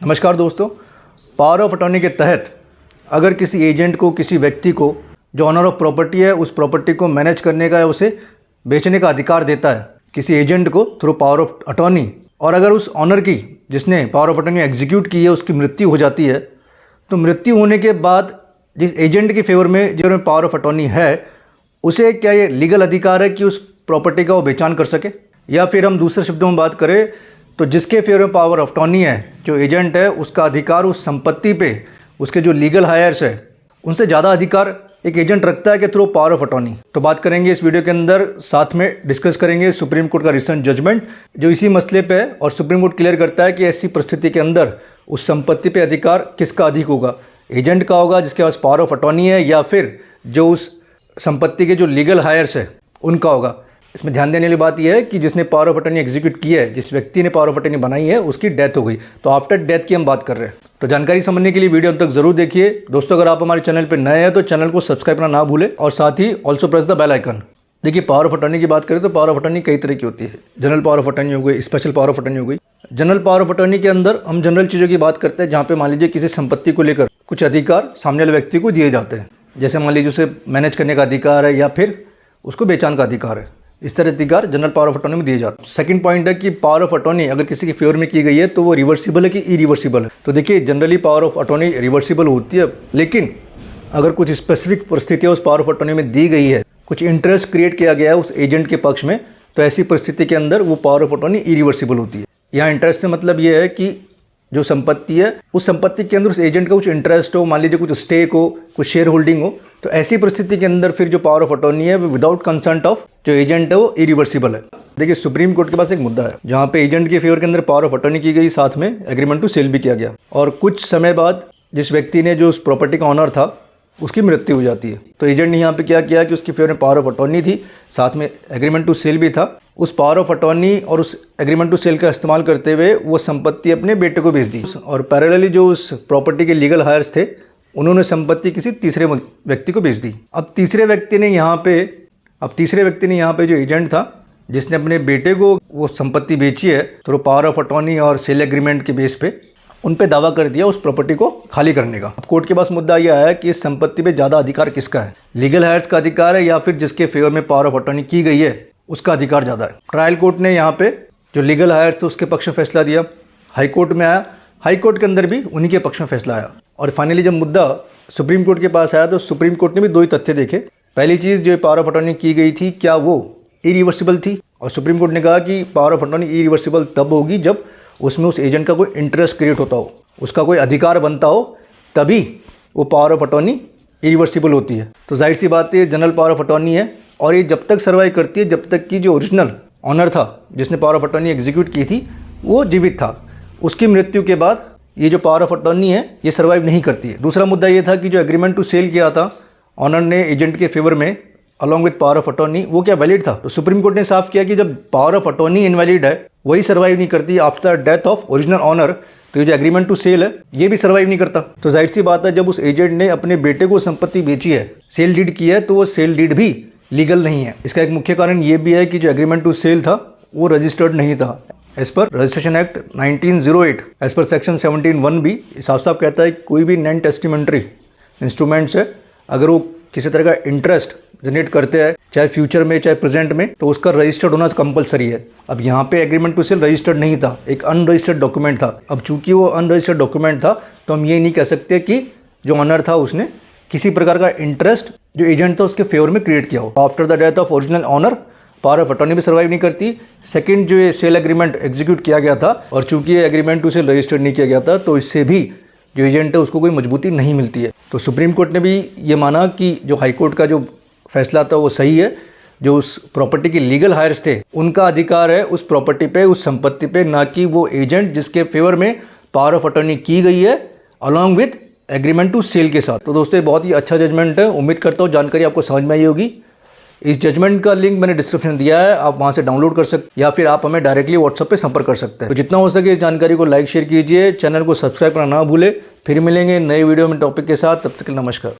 नमस्कार दोस्तों, power of attorney के तहत अगर किसी एजेंट को, किसी व्यक्ति को जो ऑनर ऑफ प्रॉपर्टी है उस प्रॉपर्टी को मैनेज करने का या उसे बेचने का अधिकार देता है किसी एजेंट को थ्रू पावर ऑफ अटॉर्नी, और अगर उस ऑनर की जिसने पावर ऑफ अटॉर्नी एग्जीक्यूट की है उसकी मृत्यु हो जाती है, तो मृत्यु होने के बाद जिस एजेंट के फेवर में जो पावर ऑफ अटॉर्नी है उसे क्या ये लीगल अधिकार है कि उस प्रॉपर्टी का वो बेचान कर सके, या फिर हम दूसरे शब्दों में बात करें तो जिसके फेवर में पावर ऑफ अटॉर्नी है, जो एजेंट है, उसका अधिकार उस संपत्ति पे उसके जो लीगल हायर्स है उनसे ज़्यादा अधिकार एक एजेंट रखता है कि थ्रू पावर ऑफ अटॉर्नी। तो बात करेंगे इस वीडियो के अंदर, साथ में डिस्कस करेंगे सुप्रीम कोर्ट का रिसेंट जजमेंट जो इसी मसले पे है, और सुप्रीम कोर्ट क्लियर करता है कि ऐसी परिस्थिति के अंदर उस संपत्ति पे अधिकार किसका अधिक होगा, एजेंट का होगा जिसके पास पावर ऑफ अटॉर्नी है, या फिर जो उस संपत्ति के जो लीगल हायर्स है उनका होगा। इसमें ध्यान देने वाली बात यह है कि जिसने पावर ऑफ अटॉर्नी एग्जीक्यूट किया है, जिस व्यक्ति ने पावर ऑफ अटॉर्नी बनाई है, उसकी डेथ हो गई, तो आफ्टर डेथ की हम बात कर रहे हैं। तो जानकारी समझने के लिए वीडियो अंत तक जरूर देखिए। दोस्तों, अगर आप हमारे चैनल पर नए हैं तो चैनल को सब्सक्राइब करना ना भूलें, और साथ ही also press the bell icon. देखिए, पावर ऑफ अटॉर्नी की बात करें तो पावर ऑफ अटॉर्नी कई तरह की होती है। जनरल पावर ऑफ अटॉर्नी हो गई, स्पेशल पावर ऑफ अटॉर्नी हो गई। जनरल पावर ऑफ अटॉर्नी के अंदर हम जनरल चीज़ों की बात करते हैं जहाँ पे मान लीजिए किसी संपत्ति को लेकर कुछ अधिकार सामने वाले व्यक्ति को दिए जाते हैं, जैसे मान लीजिए उसे मैनेज करने का अधिकार है या फिर उसको बेचान का अधिकार है। इस तरह अधिकार जनरल पावर ऑफ अटॉर्नी में दिए जाते हैं। सेकंड पॉइंट है कि पावर ऑफ अटॉर्नी अगर किसी के फेवर में की गई है तो वो रिवर्सिबल है कि इरिवर्सिबल है। तो देखिए, generally power of attorney reversible होती है, लेकिन अगर कुछ स्पेसिफिक परिस्थितियाँ उस पावर ऑफ अटॉर्नी में दी गई है, कुछ इंटरेस्ट क्रिएट किया गया है उस एजेंट के पक्ष में, तो ऐसी परिस्थिति के अंदर वो पावर ऑफ अटॉर्नी इरिवर्सिबल होती है। यहाँ इंटरेस्ट से मतलब ये है कि जो संपत्ति है उस संपत्ति के अंदर उस एजेंट का कुछ इंटरेस्ट हो, मान लीजिए कुछ स्टेक हो, कुछ शेयर होल्डिंग हो, तो ऐसी परिस्थिति के अंदर फिर जो पावर ऑफ अटॉर्नी है वो विदाउट कंसेंट ऑफ जो एजेंट है वो इरिवर्सिबल है। देखिए, सुप्रीम कोर्ट के पास एक मुद्दा है जहाँ पे एजेंट के फेवर के अंदर पावर ऑफ अटॉर्नी की गई, साथ में एग्रीमेंट टू सेल भी किया गया, और कुछ समय बाद जिस व्यक्ति ने जो उस प्रॉपर्टी का ऑनर था उसकी मृत्यु हो जाती है। तो एजेंट ने यहाँ पे क्या किया कि उसकी फेवर में पावर ऑफ अटॉर्नी थी, साथ में एग्रीमेंट टू सेल भी था। उस पावर ऑफ अटॉर्नी और उस एग्रीमेंट टू सेल का इस्तेमाल करते हुए वो संपत्ति अपने बेटे को बेच दी, और पैरेलली जो उस प्रॉपर्टी के लीगल हायर्स थे उन्होंने संपत्ति किसी तीसरे व्यक्ति को बेच दी। अब तीसरे व्यक्ति ने यहाँ पे जो एजेंट था जिसने अपने बेटे को वो संपत्ति बेची है, तो पावर ऑफ अटॉर्नी और सेल एग्रीमेंट के बेस पे उन पे दावा कर दिया उस प्रॉपर्टी को खाली करने का। अब कोर्ट के पास मुद्दा यह आया कि इस संपत्ति पे ज़्यादा अधिकार किसका है, लीगल हायर्स का अधिकार है या फिर जिसके फेवर में पावर ऑफ अटॉर्नी की गई है उसका अधिकार ज़्यादा है। ट्रायल कोर्ट ने यहाँ पे जो लीगल हायर्स थे उसके पक्ष में फैसला दिया, हाई कोर्ट में आया, हाई कोर्ट के अंदर भी उन्हीं के पक्ष में फैसला आया, और फाइनली जब मुद्दा सुप्रीम कोर्ट के पास आया तो सुप्रीम कोर्ट ने भी दो ही तथ्य देखे। पहली चीज़, जो पावर ऑफ अटॉर्नी की गई थी क्या वो इरिवर्सिबल थी, और सुप्रीम कोर्ट ने कहा कि पावर ऑफ अटॉर्नी इरिवर्सिबल तब होगी जब उसमें उस एजेंट का कोई इंटरेस्ट क्रिएट होता हो, उसका कोई अधिकार बनता हो, तभी वो पावर ऑफ अटॉर्नी इरिवर्सिबल होती है। तो जाहिर सी बात है जनरल पावर ऑफ अटॉर्नी है, और ये जब तक सर्वाइव करती है जब तक कि जो ओरिजिनल ऑनर था जिसने पावर ऑफ अटॉर्नी एग्जीक्यूट की थी वो जीवित था। उसकी मृत्यु के बाद ये जो पावर ऑफ अटॉर्नी है ये सर्वाइव नहीं करती है। दूसरा मुद्दा ये था कि जो एग्रीमेंट टू सेल किया था ऑनर ने एजेंट के फेवर में along with power of attorney, वो क्या वैलिड था। तो सुप्रीम कोर्ट ने साफ किया कि जब पावर ऑफ अटॉर्नी इनवैलिड है, वही सर्वाइव नहीं करती after death of original owner, तो ये जो एग्रीमेंट टू सेल है ये भी सर्वाइव नहीं करता। तो जाहिर सी बात है जब उस एजेंट ने अपने बेटे को संपत्ति बेची है, सेल डीड की है, तो वो सेल डीड भी लीगल नहीं है। इसका एक मुख्य कारण ये भी है कि जो एग्रीमेंट टू सेल था वो रजिस्टर्ड नहीं था as per Registration Act 1908, as per section 17(1) भी साफ साफ कहता है कि कोई भी नॉन टेस्टिमेंट्री इंस्ट्रूमेंट्स है अगर वो किसी तरह का इंटरेस्ट जनरेट करते हैं, चाहे फ्यूचर में चाहे प्रेजेंट में, तो उसका रजिस्टर्ड होना कंपलसरी है। अब यहाँ पे एग्रीमेंट टू सेल रजिस्टर्ड नहीं था, एक अनरजिस्टर्ड डॉक्यूमेंट था। अब चूंकि वो अनरजिस्टर्ड डॉक्यूमेंट था तो हम ये नहीं कह सकते कि जो ऑनर था उसने किसी प्रकार का इंटरेस्ट जो एजेंट था उसके फेवर में क्रिएट किया हो। After the death of original owner power of attorney भी सर्वाइव नहीं करती। सेकंड, जो ये सेल एग्रीमेंट एग्जीक्यूट किया गया था और चूंकि ये एग्रीमेंट टू सेल रजिस्टर्ड नहीं किया गया था, तो इससे भी जो एजेंट है उसको कोई मजबूती नहीं मिलती है। तो सुप्रीम कोर्ट ने भी ये माना कि जो हाई कोर्ट का जो फैसला था वो सही है, जो उस प्रॉपर्टी के लीगल हायर्स थे उनका अधिकार है उस प्रॉपर्टी पे, उस संपत्ति पे, ना कि वो एजेंट जिसके फेवर में पावर ऑफ अटॉर्नी की गई है along with agreement to sell के साथ। तो दोस्तों, ये बहुत ही अच्छा जजमेंट है। उम्मीद करता हूँ जानकारी आपको समझ में आई होगी। इस जजमेंट का लिंक मैंने डिस्क्रिप्शन दिया है, आप वहाँ से डाउनलोड कर सकते, या फिर आप हमें डायरेक्टली व्हाट्सएप पे संपर्क कर सकते हैं। तो जितना हो सके इस जानकारी को लाइक शेयर कीजिए, चैनल को सब्सक्राइब करना ना भूले। फिर मिलेंगे नए वीडियो में टॉपिक के साथ, तब तक के लिए नमस्कार।